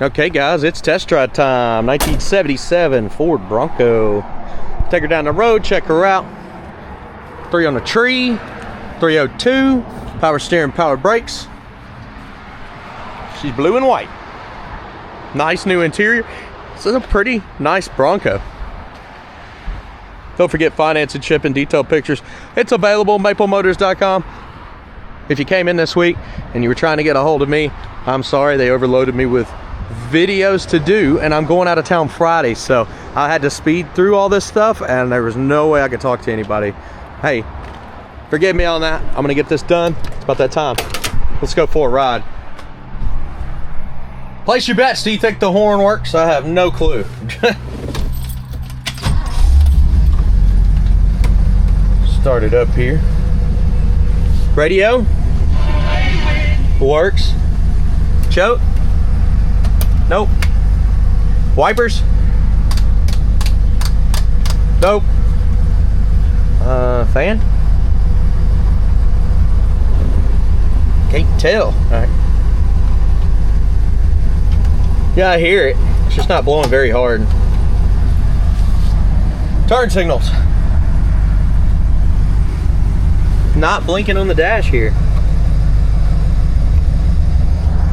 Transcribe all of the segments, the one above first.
Okay guys, it's test drive time. 1977 Ford Bronco. Take her down the road, check her out. 3 on the tree, 302, power steering, power brakes. She's blue and white. Nice new interior. This is a pretty nice Bronco. Don't forget finance and shipping, detailed pictures. It's available, maplemotors.com. If you came in this week and you were trying to get a hold of me, I'm sorry, they overloaded me with videos to do, and I'm going out of town Friday, so I had to speed through all this stuff and there was no way I could talk to anybody. Hey, forgive me on that. I'm gonna get this done. It's about that time. Let's go for a ride. Place your bets. Do you think the horn works? I have no clue. Start it up here. Radio works. Choke. Nope. Wipers? Nope. Fan? Can't tell. Alright. Yeah, I hear it. It's just not blowing very hard. Turn signals. Not blinking on the dash here.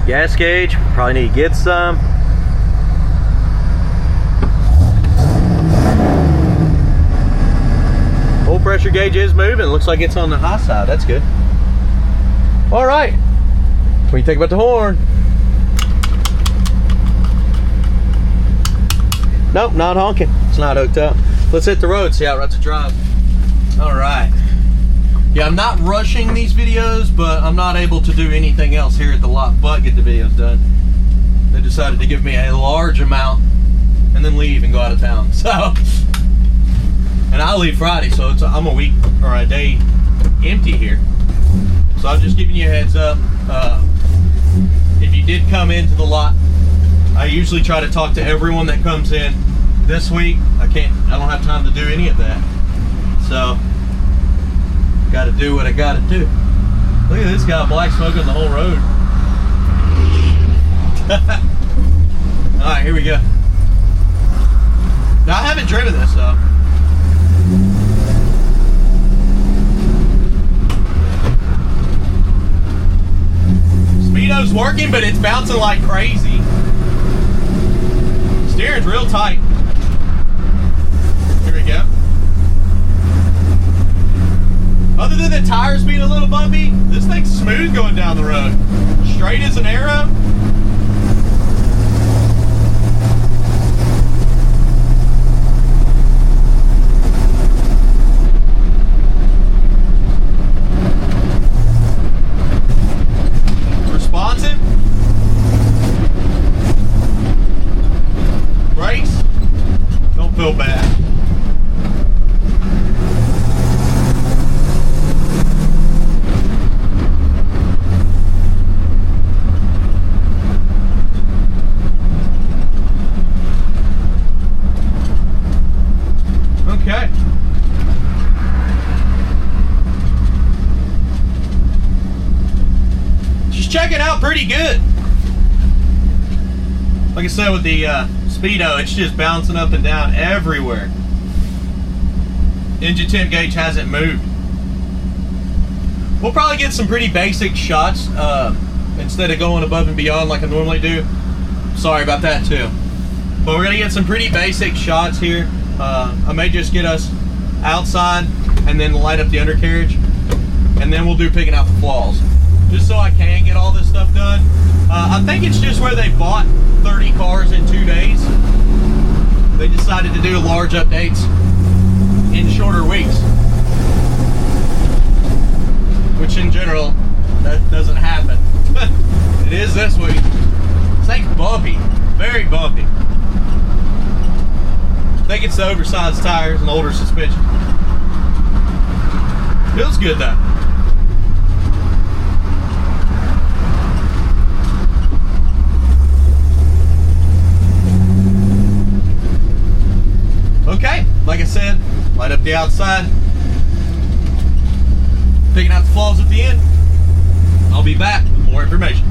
Gas gauge, probably need to get some. Oil pressure gauge is moving. Looks like it's on the high side. That's good. All right. What do you think about the horn? Nope, not honking. It's not hooked up. Let's hit the road, see how it runs to drive. All right. Yeah, I'm not rushing these videos, but I'm not able to do anything else here at the lot but get the videos done. They decided to give me a large amount and then leave and go out of town. So, and I leave Friday, so I'm a week or a day empty here. So I'm just giving you a heads up. If you did come into the lot, I usually try to talk to everyone that comes in. This week, I don't have time to do any of that. So, got to do what I got to do. Look at this guy, black smoking the whole road. All right, here we go. Now, I haven't driven this though. Speedo's working, but it's bouncing like crazy. Steering's real tight. Here we go. Other than the tires being a little bumpy, this thing's smooth going down the road. Straight as an arrow. Responsive. Brakes. Don't feel bad. Okay. She's checking out pretty good. Like I said, with the Speedo, it's just bouncing up and down everywhere. Engine temp gauge hasn't moved. We'll probably get some pretty basic shots instead of going above and beyond like I normally do. Sorry about that too. But we're gonna get some pretty basic shots here. I may just get us outside and then light up the undercarriage, and then we'll do picking out the flaws, just so I can get all this stuff done. I think it's just where they bought 30 cars in 2 days. They decided to do large updates in shorter weeks, which in general, that doesn't happen. It is this week. This thing's bumpy, very bumpy. I think it's the oversized tires and older suspension. Feels good though. Okay, like I said, light up the outside. Picking out the flaws at the end. I'll be back with more information.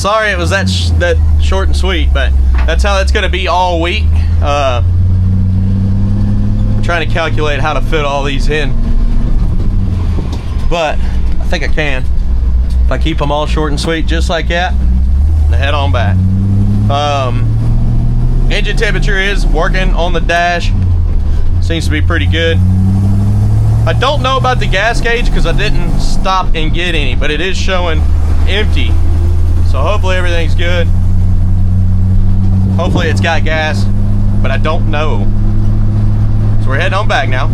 sorry it was that short and sweet, but that's how it's going to be all week. I'm trying to calculate how to fit all these in, but I think I can if I keep them all short and sweet just like that, and head on back. Engine temperature is working on the dash. Seems to be pretty good. I don't know about the gas gauge because I didn't stop and get any, but it is showing empty. So hopefully everything's good. Hopefully it's got gas, but I don't know. So we're heading on back now.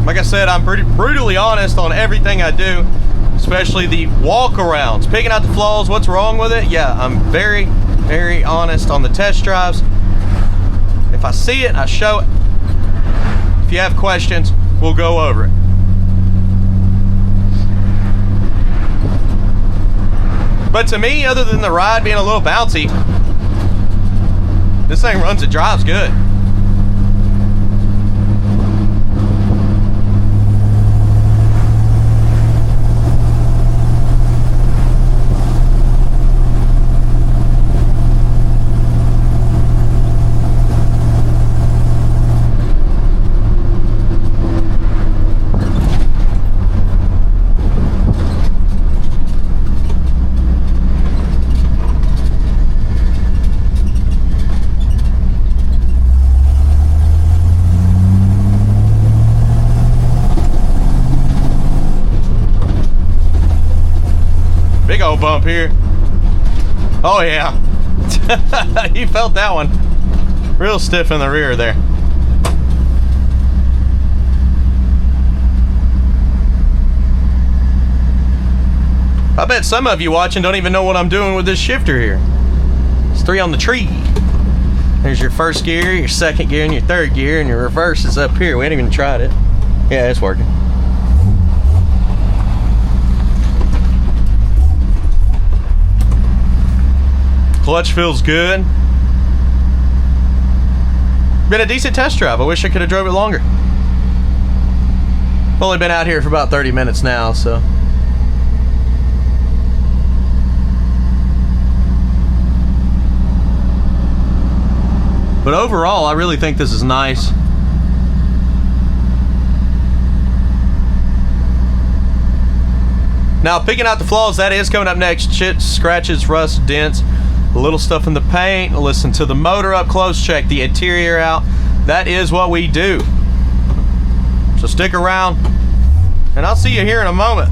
Like I said, I'm pretty brutally honest on everything I do, especially the walkarounds. Picking out the flaws, what's wrong with it? Yeah, I'm very, very honest on the test drives. If I see it, I show it. If you have questions, we'll go over it. But to me, other than the ride being a little bouncy, this thing runs and drives good. Big old bump here. Oh yeah. You felt that one. Real stiff in the rear there. I bet some of you watching don't even know what I'm doing with this shifter here. It's 3 on the tree. There's your first gear, your second gear, and your third gear, and your reverse is up here. We ain't even tried it. Yeah, it's working. Clutch feels good. Been a decent test drive. I wish I could have drove it longer. I've only been out here for about 30 minutes now, so. But overall, I really think this is nice. Now, picking out the flaws, that is coming up next. Chips, scratches, rust, dents, a little stuff in the paint. Listen to the motor up close, check the interior out. That is what we do. So stick around, and I'll see you here in a moment.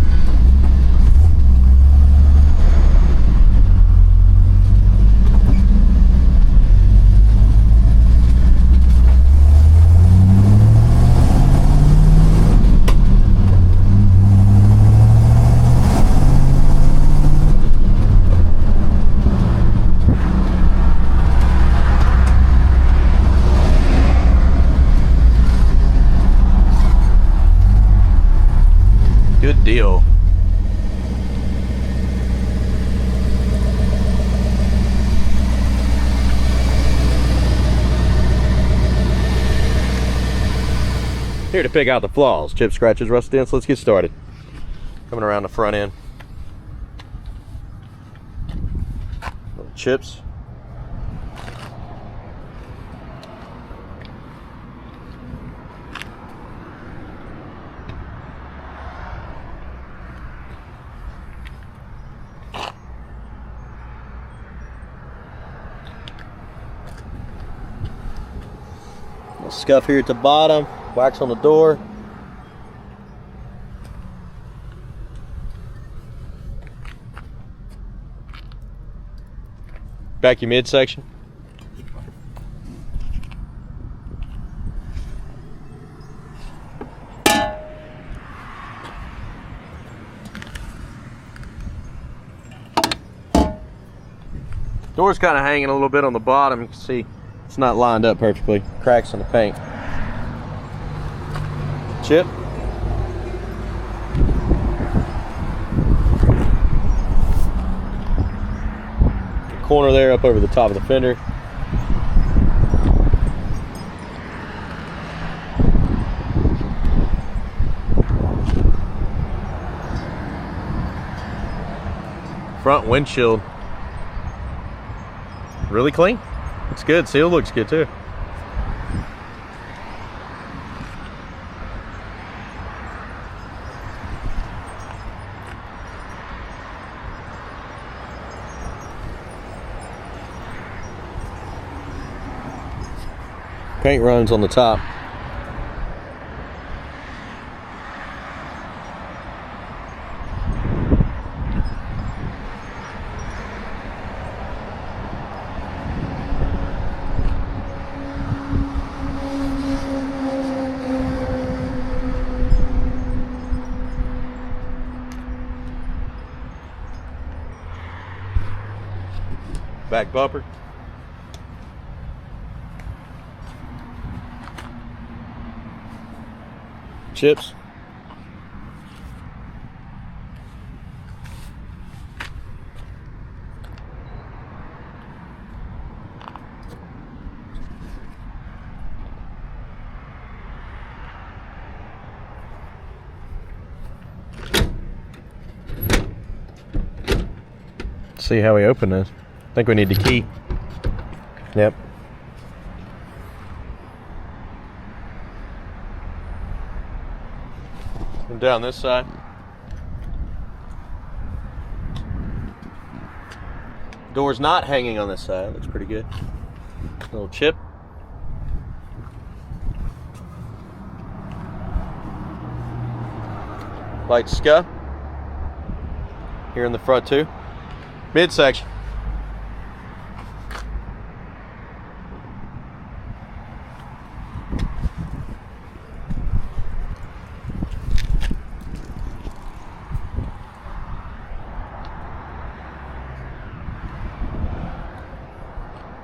Good deal. Here to pick out the flaws, chips, scratches, rust, dents. Let's get started. Coming around the front end. Little chips. Scuff here at the bottom, wax on the door. Back your midsection. Door's kind of hanging a little bit on the bottom. You can see it's not lined up perfectly. Cracks in the paint. Chip. The corner there up over the top of the fender. Front windshield, really clean. It's good. Seal looks good too. Paint runs on the top. Back bumper. Chips. See how we open this. I think we need the key. Yep. And down this side. Door's not hanging on this side. Looks pretty good. Little chip. Light scuff. Here in the front too. Midsection.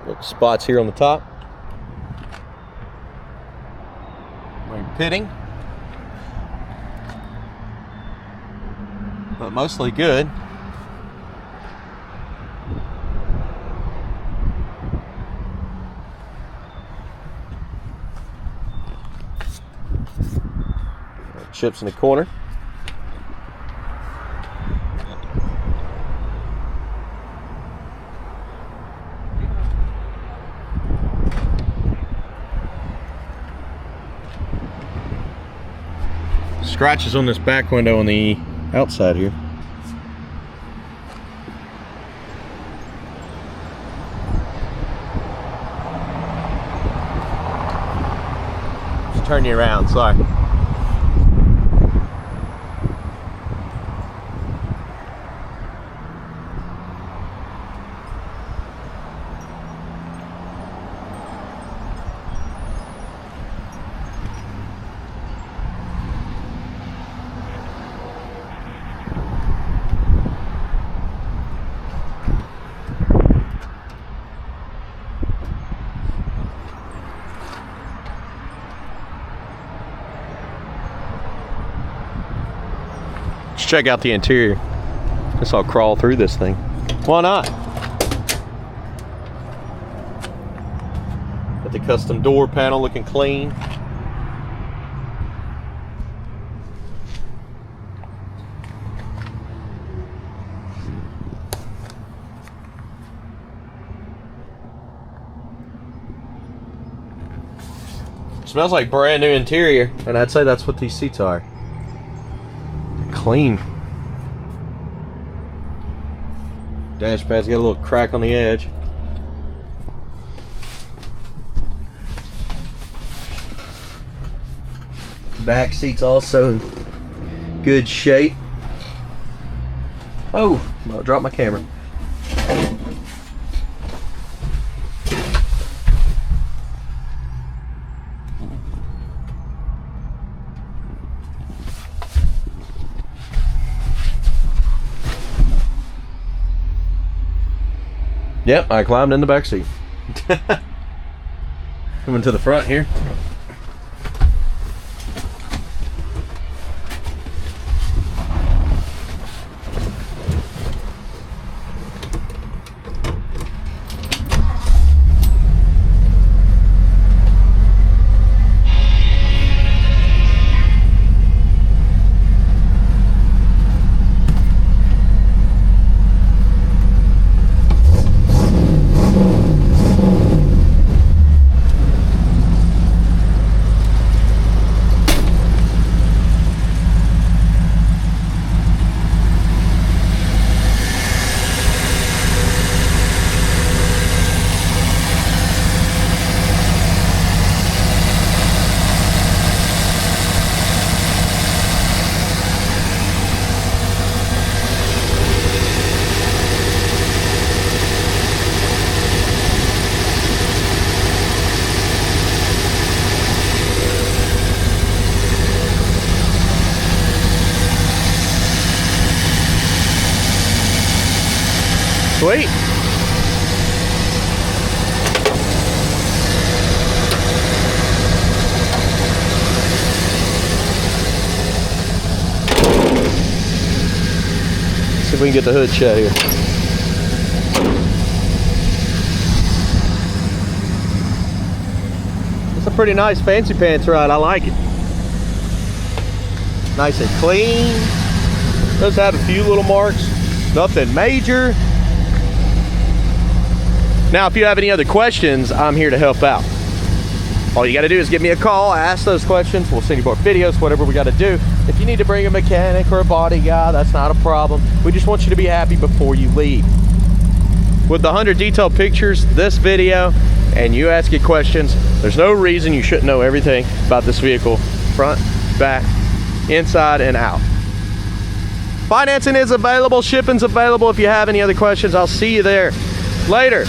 Little spots here on the top. Pitting. But mostly good. Chips in the corner. Scratches on this back window on the outside here. Just turn you around, sorry. Let's check out the interior. Guess I'll crawl through this thing. Why not? Got the custom door panel looking clean. Smells like brand new interior, and I'd say that's what these seats are. Clean. Dashpad's got a little crack on the edge. Back seat's also in good shape. Oh, I dropped my camera. Yep, I climbed in the back seat. Coming to the front here. Sweet. See if we can get the hood shut here. It's a pretty nice fancy pants ride. I like it. Nice and clean. Does have a few little marks. Nothing major. Now, if you have any other questions, I'm here to help out. All you got to do is give me a call, ask those questions. We'll send you more videos, whatever we got to do. If you need to bring a mechanic or a body guy, that's not a problem. We just want you to be happy before you leave. With the 100 detailed pictures, this video, and you asking questions, there's no reason you shouldn't know everything about this vehicle, front, back, inside, and out. Financing is available, shipping's available. If you have any other questions, I'll see you there. Later.